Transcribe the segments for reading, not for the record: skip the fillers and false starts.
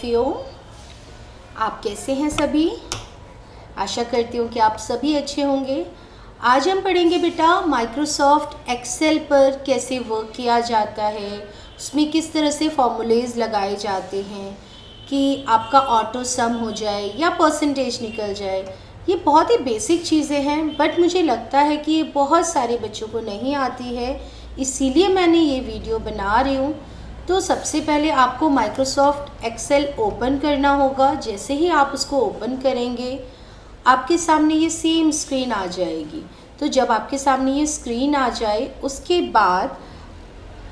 क्यों आप कैसे हैं सभी। आशा करती हूँ कि आप सभी अच्छे होंगे। आज हम पढ़ेंगे बेटा माइक्रोसॉफ्ट एक्सेल पर कैसे वर्क किया जाता है, उसमें किस तरह से फॉर्मूलेज लगाए जाते हैं कि आपका ऑटो सम हो जाए या परसेंटेज निकल जाए। ये बहुत ही बेसिक चीज़ें हैं, बट मुझे लगता है कि ये बहुत सारे बच्चों को नहीं आती है, इसीलिए मैंने ये वीडियो बना रही हूँ। तो सबसे पहले आपको माइक्रोसॉफ्ट एक्सेल ओपन करना होगा। जैसे ही आप उसको ओपन करेंगे आपके सामने ये सेम स्क्रीन आ जाएगी। तो जब आपके सामने ये स्क्रीन आ जाए उसके बाद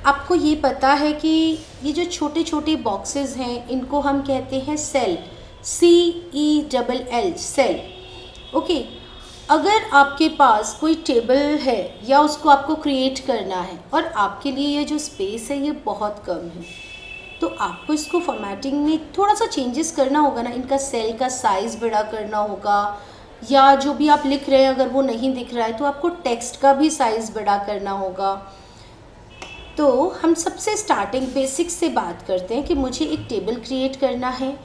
आपको ये पता है कि ये जो छोटे छोटे बॉक्सेस हैं इनको हम कहते हैं सेल, CELL सेल। ओके, अगर आपके पास कोई टेबल है या उसको आपको क्रिएट करना है और आपके लिए ये जो स्पेस है ये बहुत कम है, तो आपको इसको फॉर्मेटिंग में थोड़ा सा चेंजेस करना होगा ना। इनका सेल का साइज़ बड़ा करना होगा, या जो भी आप लिख रहे हैं अगर वो नहीं दिख रहा है तो आपको टेक्स्ट का भी साइज़ बड़ा करना होगा। तो हम सबसे स्टार्टिंग बेसिक्स से बात करते हैं कि मुझे एक टेबल क्रिएट करना है।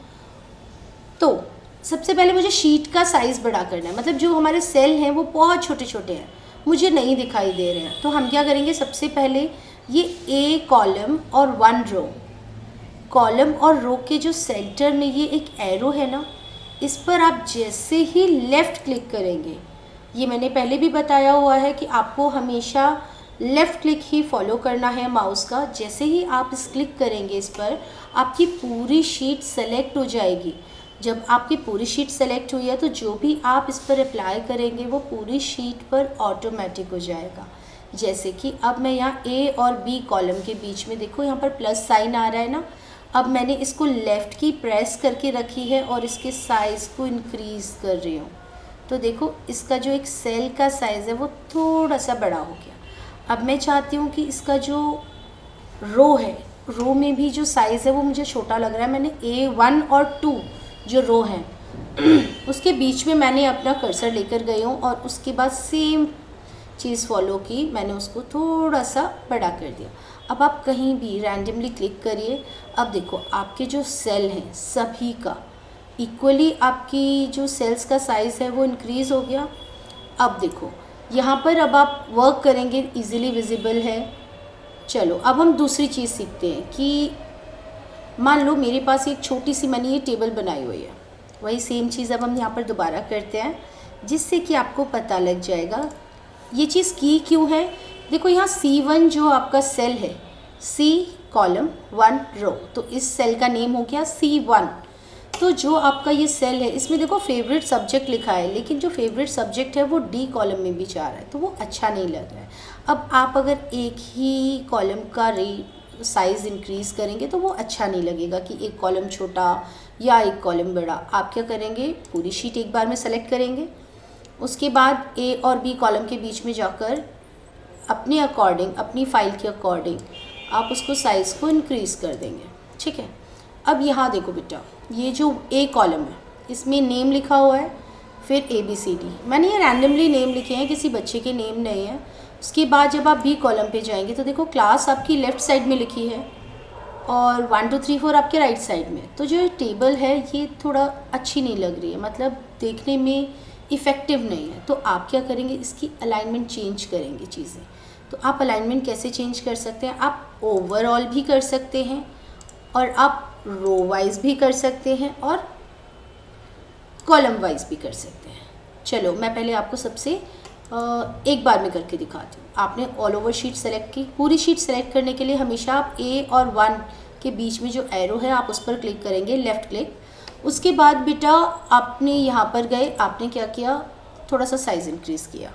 तो सबसे पहले मुझे शीट का साइज़ बड़ा करना है, मतलब जो हमारे सेल हैं वो बहुत छोटे छोटे हैं, मुझे नहीं दिखाई दे रहे हैं। तो हम क्या करेंगे, सबसे पहले ये ए कॉलम और 1 रो, कॉलम और रो के जो सेंटर में ये एक एरो है ना, इस पर आप जैसे ही लेफ़्ट क्लिक करेंगे, ये मैंने पहले भी बताया हुआ है कि आपको हमेशा लेफ़्ट क्लिक ही फॉलो करना है माउस का। जैसे ही आप इस क्लिक करेंगे इस पर, आपकी पूरी शीट सेलेक्ट हो जाएगी। जब आपकी पूरी शीट सेलेक्ट हुई है तो जो भी आप इस पर अप्लाई करेंगे वो पूरी शीट पर ऑटोमेटिक हो जाएगा। जैसे कि अब मैं यहाँ ए और बी कॉलम के बीच में देखो यहाँ पर प्लस साइन आ रहा है ना, अब मैंने इसको लेफ़्ट की प्रेस करके रखी है और इसके साइज़ को इंक्रीज़ कर रही हूँ। तो देखो इसका जो एक सेल का साइज़ है वो थोड़ा सा बड़ा हो गया। अब मैं चाहती हूँ कि इसका जो रो है, रो में भी जो साइज़ है वो मुझे छोटा लग रहा है। मैंने A1 और 2 जो रो हैं उसके बीच में मैंने अपना कर्सर लेकर गई हूँ और उसके बाद सेम चीज़ फॉलो की, मैंने उसको थोड़ा सा बड़ा कर दिया। अब आप कहीं भी रैंडमली क्लिक करिए। अब देखो आपके जो सेल हैं सभी का इक्वली आपकी जो सेल्स का साइज़ है वो इंक्रीज़ हो गया। अब देखो यहाँ पर अब आप वर्क करेंगे इजीली विजिबल है। चलो अब हम दूसरी चीज़ सीखते हैं कि मान लो मेरे पास एक छोटी सी मैंने ये टेबल बनाई हुई है, वही सेम चीज़ अब हम यहाँ पर दोबारा करते हैं जिससे कि आपको पता लग जाएगा ये चीज़ की क्यों है। देखो यहाँ C1 जो आपका सेल है, C कॉलम 1 रो, तो इस सेल का नेम हो गया C1। तो जो आपका ये सेल है इसमें देखो फेवरेट सब्जेक्ट लिखा है, लेकिन जो फेवरेट सब्जेक्ट है वो D कॉलम में भी जा रहा है, तो वो अच्छा नहीं लग रहा है। अब आप अगर एक ही कॉलम का साइज़ इंक्रीज़ करेंगे तो वो अच्छा नहीं लगेगा कि एक कॉलम छोटा या एक कॉलम बड़ा। आप क्या करेंगे, पूरी शीट एक बार में सेलेक्ट करेंगे, उसके बाद ए और बी कॉलम के बीच में जाकर अपने अकॉर्डिंग, अपनी फाइल के अकॉर्डिंग आप उसको साइज़ को इंक्रीज़ कर देंगे। ठीक है, अब यहाँ देखो बेटा, ये जो ए कॉलम है इसमें नेम लिखा हुआ है, फिर ABCD, मैंने ये रैंडमली नेम लिखे हैं, किसी बच्चे के नेम नहीं है। उसके बाद जब आप बी कॉलम पे जाएंगे तो देखो क्लास आपकी लेफ़्ट साइड में लिखी है और 1 2 3 4 आपके राइट साइड में। तो जो ये टेबल है ये थोड़ा अच्छी नहीं लग रही है, मतलब देखने में इफ़ेक्टिव नहीं है। तो आप क्या करेंगे, इसकी अलाइनमेंट चेंज करेंगे चीज़ें। तो आप अलाइनमेंट कैसे चेंज कर सकते हैं, आप ओवरऑल भी कर सकते हैं और आप रो वाइज भी कर सकते हैं और कॉलम वाइज भी कर सकते हैं। चलो मैं पहले आपको सबसे एक बार में करके दिखाती हूँ। आपने ऑल ओवर शीट सेलेक्ट की, पूरी शीट सेलेक्ट करने के लिए हमेशा आप A और 1 के बीच में जो एरो है आप उस पर क्लिक करेंगे, लेफ़्ट क्लिक। उसके बाद बेटा आपने यहाँ पर गए, आपने क्या किया, थोड़ा सा साइज़ इंक्रीज़ किया।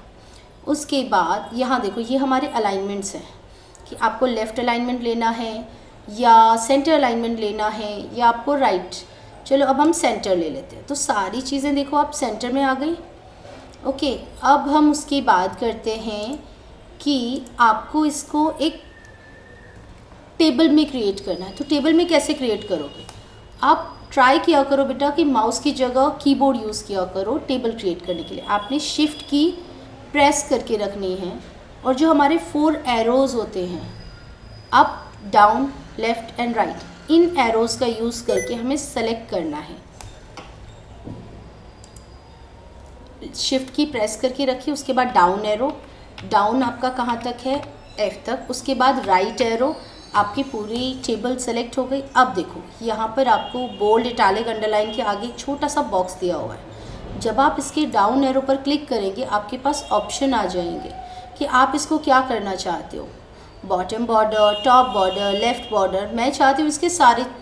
उसके बाद यहाँ देखो ये हमारे अलाइनमेंट्स हैं कि आपको लेफ़्ट अलाइनमेंट लेना है या सेंटर अलाइनमेंट लेना है या आपको राइट। चलो अब हम सेंटर ले लेते हैं। तो सारी चीज़ें देखो आप सेंटर में आ गई। ओके, अब हम उसकी बात करते हैं कि आपको इसको एक टेबल में क्रिएट करना है। तो टेबल में कैसे क्रिएट करोगे, आप ट्राई किया करो बेटा कि माउस की जगह कीबोर्ड यूज़ किया करो टेबल क्रिएट करने के लिए। आपने शिफ्ट की प्रेस करके रखनी है और जो हमारे 4 एरोज़ होते हैं, up down left and right, in arrows का यूज़ करके हमें सेलेक्ट करना है। शिफ्ट की प्रेस करके रखिए, उसके बाद डाउन एरो, डाउन आपका कहाँ तक है, F तक, उसके बाद राइट एरो, आपकी पूरी टेबल सेलेक्ट हो गई। अब देखो यहाँ पर आपको बोल्ड, इटालिक, अंडरलाइन के आगे छोटा सा बॉक्स दिया हुआ है। जब आप इसके डाउन एरो पर क्लिक करेंगे आपके पास ऑप्शन आ जाएंगे कि आप इसको क्या करना चाहते हो, bottom border, top border, left border. मैं चाहती हूँ इसके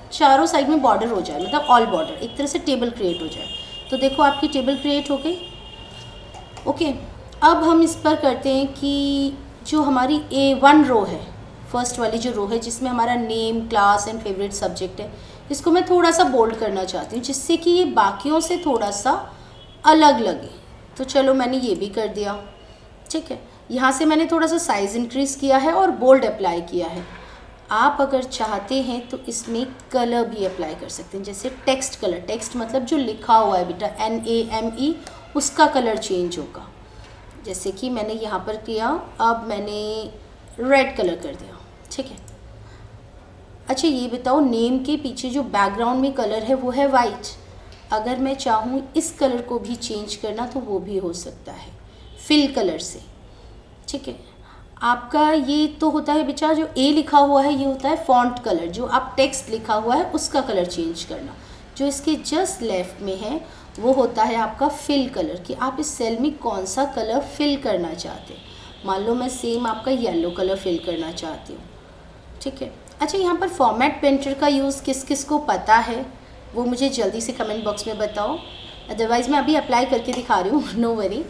चारों साइड में बॉर्डर हो जाए, मतलब ऑल बॉर्डर, एक तरह से टेबल क्रिएट हो जाए। तो देखो आपकी टेबल क्रिएट हो गई। ओके, अब हम इस पर करते हैं कि जो हमारी A1 रो है, फर्स्ट वाली जो रो है जिसमें हमारा name, class and favourite subject है, इसको मैं थोड़ा सा बोल्ड करना चाहती हूँ जिससे कि ये बाकियों से थोड़ा सा अलग लगे। तो चलो मैंने ये भी कर दिया। ठीक है, यहाँ से मैंने थोड़ा सा साइज़ इंक्रीज़ किया है और बोल्ड अप्लाई किया है। आप अगर चाहते हैं तो इसमें कलर भी अप्लाई कर सकते हैं, जैसे टेक्स्ट कलर, टेक्स्ट मतलब जो लिखा हुआ है बेटा, NAME, उसका कलर चेंज होगा। जैसे कि मैंने यहाँ पर किया, अब मैंने रेड कलर कर दिया। ठीक है, अच्छा ये बताओ, नेम के पीछे जो बैकग्राउंड में कलर है वो है वाइट। अगर मैं चाहूँ इस कलर को भी चेंज करना तो वो भी हो सकता है फिल कलर से। ठीक है, आपका ये तो होता है बेटा, जो A लिखा हुआ है ये होता है फॉन्ट कलर, जो आप टेक्स्ट लिखा हुआ है उसका कलर चेंज करना। जो इसके जस्ट लेफ्ट में है वो होता है आपका फिल कलर, कि आप इस सेल में कौन सा कलर फिल करना चाहते हैं। मान लो मैं सेम आपका येलो कलर फिल करना चाहती हूँ। ठीक है, अच्छा यहाँ पर फॉर्मेट पेंटर का यूज़ किस किस को पता है वो मुझे जल्दी से कमेंट बॉक्स में बताओ, अदरवाइज़ मैं अभी अप्लाई करके दिखा रही हूँ, नो वरी।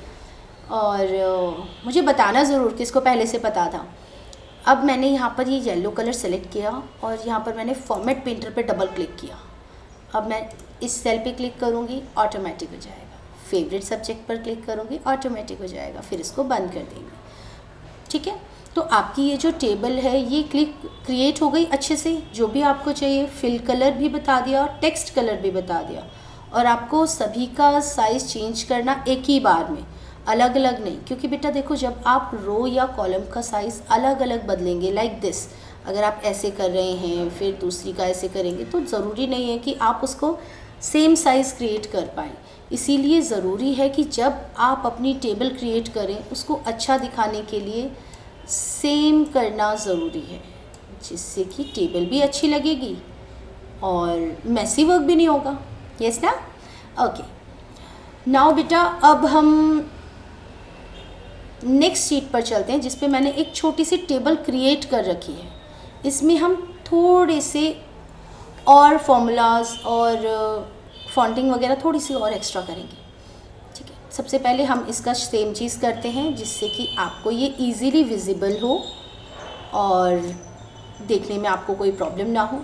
और मुझे बताना ज़रूर किसको पहले से पता था। अब मैंने यहाँ पर ये येलो कलर सेलेक्ट किया और यहाँ पर मैंने फॉर्मेट पेंटर पे डबल क्लिक किया। अब मैं इस सेल पे क्लिक करूँगी, ऑटोमेटिक हो जाएगा। फेवरेट सब्जेक्ट पर क्लिक करूँगी, ऑटोमेटिक हो जाएगा। फिर इसको बंद कर देंगे। ठीक है, तो आपकी ये जो टेबल है ये क्रिएट हो गई अच्छे से। जो भी आपको चाहिए, फिल कलर भी बता दिया और टेक्स्ट कलर भी बता दिया। और आपको सभी का साइज़ चेंज करना एक ही बार में, अलग अलग नहीं, क्योंकि बेटा देखो जब आप रो या कॉलम का साइज़ अलग अलग बदलेंगे, लाइक दिस, अगर आप ऐसे कर रहे हैं फिर दूसरी का ऐसे करेंगे, तो ज़रूरी नहीं है कि आप उसको सेम साइज़ क्रिएट कर पाएँ। इसीलिए ज़रूरी है कि जब आप अपनी टेबल क्रिएट करें उसको अच्छा दिखाने के लिए सेम करना ज़रूरी है, जिससे कि टेबल भी अच्छी लगेगी और मैसी वर्क भी नहीं होगा। यस ना? ओके, नाउ बेटा अब हम नेक्स्ट शीट पर चलते हैं जिस पे मैंने एक छोटी सी टेबल क्रिएट कर रखी है। इसमें हम थोड़े से और फॉर्मूलाज और फॉन्टिंग वगैरह थोड़ी सी और एक्स्ट्रा करेंगे। ठीक है, सबसे पहले हम इसका सेम चीज़ करते हैं जिससे कि आपको ये इजीली विजिबल हो और देखने में आपको कोई प्रॉब्लम ना हो।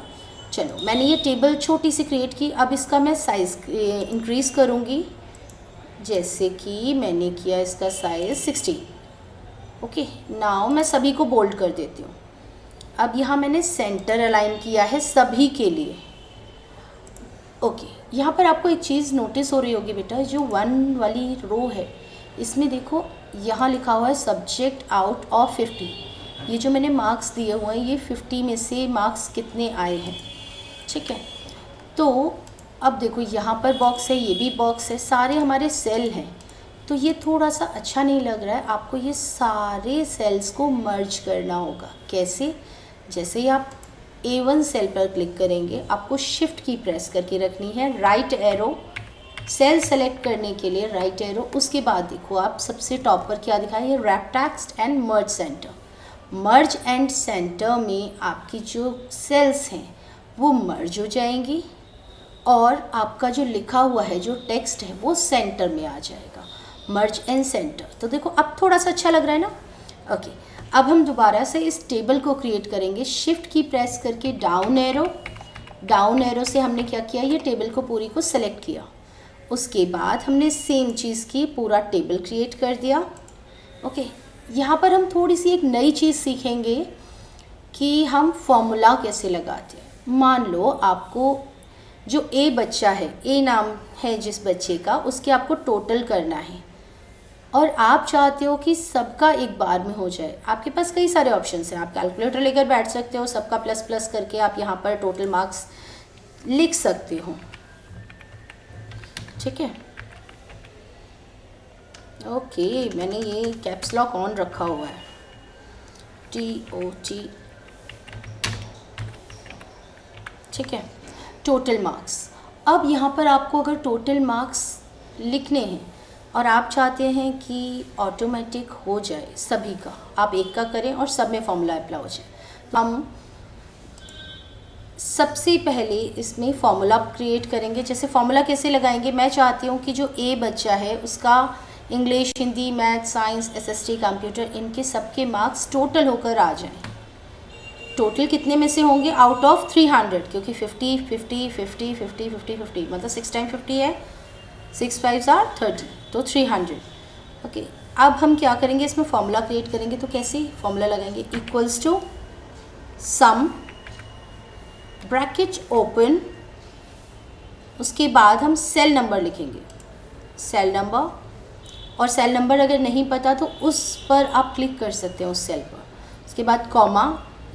चलो, मैंने ये टेबल छोटी सी क्रिएट की। अब इसका मैं साइज़ इंक्रीज़ करूँगी, जैसे कि मैंने किया इसका साइज़ 16। ओके, नाउ मैं सभी को बोल्ड कर देती हूँ। अब यहाँ मैंने सेंटर अलाइन किया है सभी के लिए। ओके, यहाँ पर आपको एक चीज़ नोटिस हो रही होगी बेटा, जो 1 वाली रो है इसमें देखो यहाँ लिखा हुआ है सब्जेक्ट आउट ऑफ 50। ये जो मैंने मार्क्स दिए हुए हैं ये 50 में से मार्क्स कितने आए हैं। ठीक है, तो अब देखो यहाँ पर बॉक्स है, ये भी बॉक्स है, सारे हमारे सेल हैं। तो ये थोड़ा सा अच्छा नहीं लग रहा है, आपको ये सारे सेल्स को मर्ज करना होगा। कैसे? जैसे ही आप A1 सेल पर क्लिक करेंगे, आपको शिफ्ट की प्रेस करके रखनी है, राइट एरो, सेल सेलेक्ट करने के लिए राइट एरो, उसके बाद देखो आप सबसे टॉप पर क्या दिखा है, wrap text and merge centre. Merge and centre में आपकी जो सेल्स हैं वो मर्ज हो जाएंगी और आपका जो लिखा हुआ है, जो टेक्स्ट है, वो सेंटर में आ जाएगा। मर्ज एंड सेंटर। तो देखो अब थोड़ा सा अच्छा लग रहा है ना। ओके, अब हम दोबारा से इस टेबल को क्रिएट करेंगे। शिफ्ट की प्रेस करके डाउन एरो, डाउन एरो से हमने क्या किया, ये टेबल को पूरी को सेलेक्ट किया। उसके बाद हमने सेम चीज़ की, पूरा टेबल क्रिएट कर दिया। ओके, यहाँ पर हम थोड़ी सी एक नई चीज़ सीखेंगे कि हम फॉर्मूला कैसे लगाते हैं। मान लो आपको जो A बच्चा है, A नाम है जिस बच्चे का, उसके आपको टोटल करना है। और आप चाहते हो कि सबका एक बार में हो जाए, आपके पास कई सारे ऑप्शंस हैं। आप कैलकुलेटर लेकर बैठ सकते हो, सबका प्लस प्लस करके आप यहाँ पर टोटल मार्क्स लिख सकते हो। ठीक है, ओके, मैंने ये कैप्स लॉक ऑन रखा हुआ है, TOT। ठीक है, टोटल मार्क्स। अब यहाँ पर आपको अगर टोटल मार्क्स लिखने हैं और आप चाहते हैं कि ऑटोमेटिक हो जाए सभी का, आप एक का करें और सब में फॉर्मूला अप्लाई हो जाए, तो हम सबसे पहले इसमें फॉर्मूला क्रिएट करेंगे। जैसे फॉर्मूला कैसे लगाएंगे, मैं चाहती हूँ कि जो ए बच्चा है उसका English, Hindi, math, science, SST, computer, इनके सबके मार्क्स टोटल होकर आ जाएं। टोटल कितने में से होंगे, आउट ऑफ 300, क्योंकि 50 50 50 50 50 50 मतलब 6 टाइम 50 है, 6 5 आर 30, तो 300। ओके, अब हम क्या करेंगे, इसमें फॉर्मूला क्रिएट करेंगे। तो कैसे फॉर्मूला लगाएंगे, equals to sum, bracket open, उसके बाद हम सेल नंबर लिखेंगे, सेल नंबर, और सेल नंबर अगर नहीं पता तो उस पर आप क्लिक कर सकते हैं, उस सेल पर। उसके बाद comma,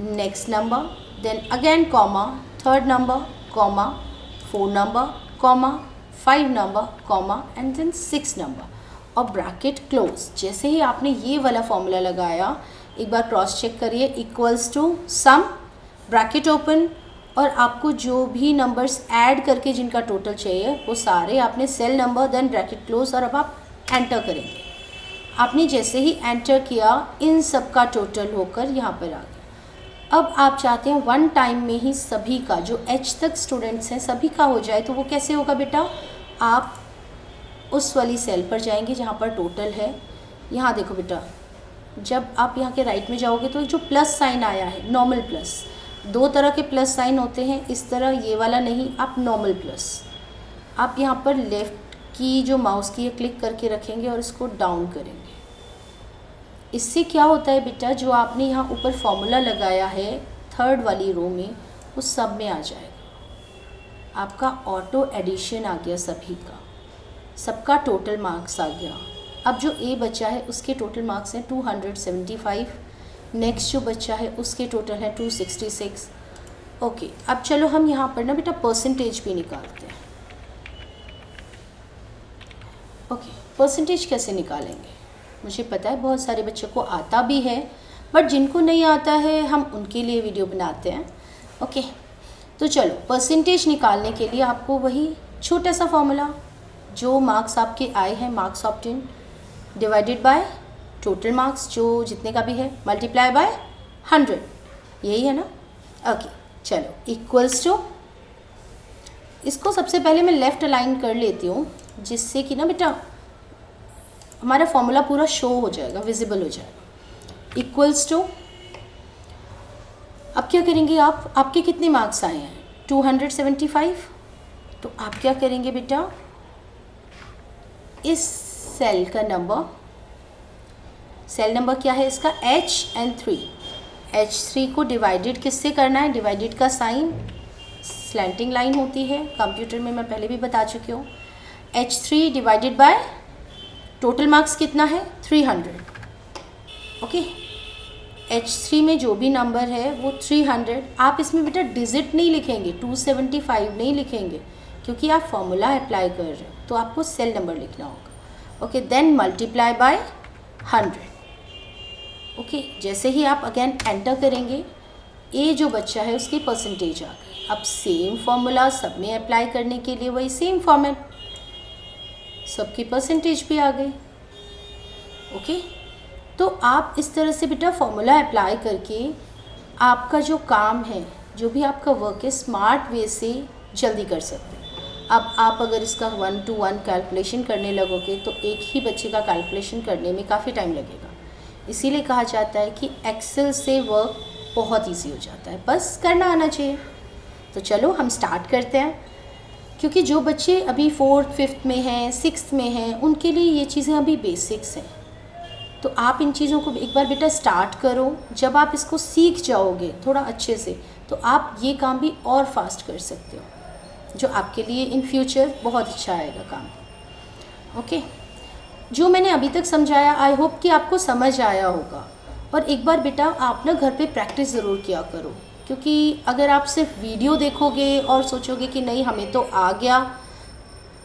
next number, then again comma, third number, comma, 4 number, comma, 5 number, comma, and then 6 number, और ब्रैकेट क्लोज। जैसे ही आपने ये वाला फॉर्मूला लगाया, एक बार क्रॉस चेक करिए, equals to sum, bracket open, और आपको जो भी नंबर्स ऐड करके जिनका टोटल चाहिए वो सारे आपने cell number, then bracket close, और अब आप एंटर करेंगे। आपने जैसे ही एंटर किया, इन सब का टोटल होकर यहाँ पर आ गया। अब आप चाहते हैं वन टाइम में ही सभी का, जो H तक स्टूडेंट्स हैं सभी का हो जाए, तो वो कैसे होगा बेटा, आप उस वाली सेल पर जाएंगे जहाँ पर टोटल है। यहाँ देखो बेटा, जब आप यहाँ के राइट में जाओगे तो जो प्लस साइन आया है, नॉर्मल प्लस, 2 तरह के प्लस साइन होते हैं, इस तरह ये वाला नहीं, आप नॉर्मल प्लस, आप यहाँ पर लेफ़्ट की जो माउस की है क्लिक करके रखेंगे और इसको डाउन करेंगे। इससे क्या होता है बेटा, जो आपने यहाँ ऊपर फॉर्मूला लगाया है थर्ड वाली रो में, वो सब में आ जाएगा। आपका ऑटो एडिशन आ गया, सभी का, सबका टोटल मार्क्स आ गया। अब जो ए बच्चा है उसके टोटल मार्क्स हैं 275, नेक्स्ट जो बच्चा है उसके टोटल है 266। ओके, अब चलो हम यहाँ पर ना बेटा परसेंटेज भी निकालते हैं। ओके, परसेंटेज कैसे निकालेंगे, मुझे पता है बहुत सारे बच्चों को आता भी है, बट जिनको नहीं आता है हम उनके लिए वीडियो बनाते हैं। ओके, तो चलो परसेंटेज निकालने के लिए आपको वही छोटा सा फॉर्मूला, जो मार्क्स आपके आए हैं, marks obtain divided by total marks जो जितने का भी है, मल्टीप्लाई बाय 100, यही है ना। ओके, चलो इक्वल्स टू, इसको सबसे पहले मैं लेफ़्ट अलाइन कर लेती हूँ, जिससे कि ना बेटा हमारा फॉर्मूला पूरा शो हो जाएगा, विजिबल हो जाएगा। इक्वल्स टू, अब क्या करेंगे आप, आपके कितने मार्क्स आए हैं 275, तो आप क्या करेंगे बेटा, इस सेल का नंबर, सेल नंबर क्या है इसका, HN3, H3 को डिवाइडेड किससे करना है, डिवाइडेड का साइन स्लैंटिंग लाइन होती है, कंप्यूटर में मैं पहले भी बता चुकी हूँ। H3 divided by total marks कितना है 300। ओके, H3 में जो भी नंबर है वो 300। आप इसमें बेटा डिजिट नहीं लिखेंगे, 275 नहीं लिखेंगे, क्योंकि आप फॉर्मूला अप्लाई कर रहे हो, तो आपको सेल नंबर लिखना होगा। Okay, then multiply by 100। Okay, जैसे ही आप अगेन एंटर करेंगे, ए जो बच्चा है उसके परसेंटेज आ गए। अब सेम फॉर्मूला सब में अप्लाई करने के लिए वही सेम फॉर्मेट, सबकी परसेंटेज भी आ गई। ओके, तो आप इस तरह से बेटा फॉर्मूला अप्लाई करके आपका जो काम है, जो भी आपका वर्क है, स्मार्ट वे से जल्दी कर सकते हैं। अब आप अगर इसका 1 to 1 कैलकुलेशन करने लगोगे तो एक ही बच्चे का कैलकुलेशन करने में काफ़ी टाइम लगेगा। इसीलिए कहा जाता है कि एक्सेल से वर्क बहुत इजी हो जाता है, बस करना आना चाहिए। तो चलो हम स्टार्ट करते हैं, क्योंकि जो बच्चे अभी 4th 5th में हैं, 6th में हैं, उनके लिए ये चीज़ें अभी बेसिक्स हैं। तो आप इन चीज़ों को एक बार बेटा स्टार्ट करो, जब आप इसको सीख जाओगे थोड़ा अच्छे से, तो आप ये काम भी और फास्ट कर सकते हो, जो आपके लिए इन फ्यूचर बहुत अच्छा आएगा काम। ओके, जो मैंने अभी तक समझाया आई होप कि आपको समझ आया होगा। और एक बार बेटा आप ना घर पे प्रैक्टिस ज़रूर किया करो, क्योंकि अगर आप सिर्फ वीडियो देखोगे और सोचोगे कि नहीं हमें तो आ गया,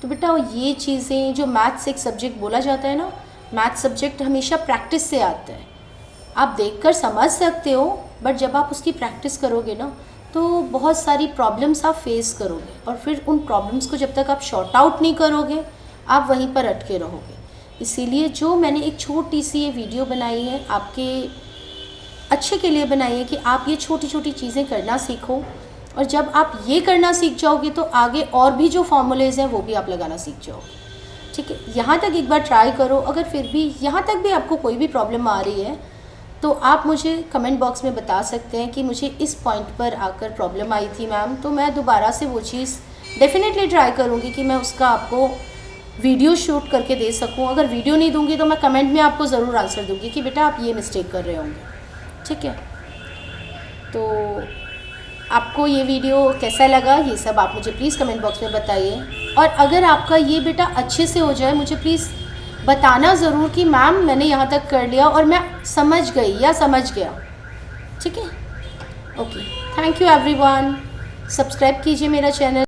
तो बेटा ये चीज़ें, जो मैथ्स एक सब्जेक्ट बोला जाता है ना, मैथ्स सब्जेक्ट हमेशा प्रैक्टिस से आता है। आप देखकर समझ सकते हो, बट जब आप उसकी प्रैक्टिस करोगे ना तो बहुत सारी प्रॉब्लम्स आप फेस करोगे, और फिर उन प्रॉब्लम्स को जब तक आप शॉर्ट आउट नहीं करोगे आप वहीं पर अटके रहोगे। इसीलिए जो मैंने एक छोटी सी ये वीडियो बनाई है आपके अच्छे के लिए बनाई है कि आप ये छोटी छोटी चीज़ें करना सीखो, और जब आप ये करना सीख जाओगे तो आगे और भी जो फॉर्मूलेज़ हैं वो भी आप लगाना सीख जाओगे। ठीक है, यहाँ तक एक बार ट्राई करो। अगर फिर भी यहाँ तक भी आपको कोई भी प्रॉब्लम आ रही है तो आप मुझे कमेंट बॉक्स में बता सकते हैं कि मुझे इस पॉइंट पर आकर प्रॉब्लम आई थी मैम, तो मैं दोबारा से वो चीज़ डेफिनेटली ट्राई करूँगी कि मैं उसका आपको वीडियो शूट करके दे सकूँ। अगर वीडियो नहीं दूँगी तो मैं कमेंट में आपको ज़रूर आंसर दूँगी कि बेटा आप ये मिस्टेक कर रहे होंगे। ठीक है, तो आपको ये वीडियो कैसा लगा ये सब आप मुझे प्लीज़ कमेंट बॉक्स में बताइए। और अगर आपका ये बेटा अच्छे से हो जाए मुझे प्लीज़ बताना ज़रूर कि मैम मैंने यहाँ तक कर लिया और मैं समझ गई या समझ गया। ठीक है, okay, thank you everyone. Subscribe कीजिए मेरा चैनल।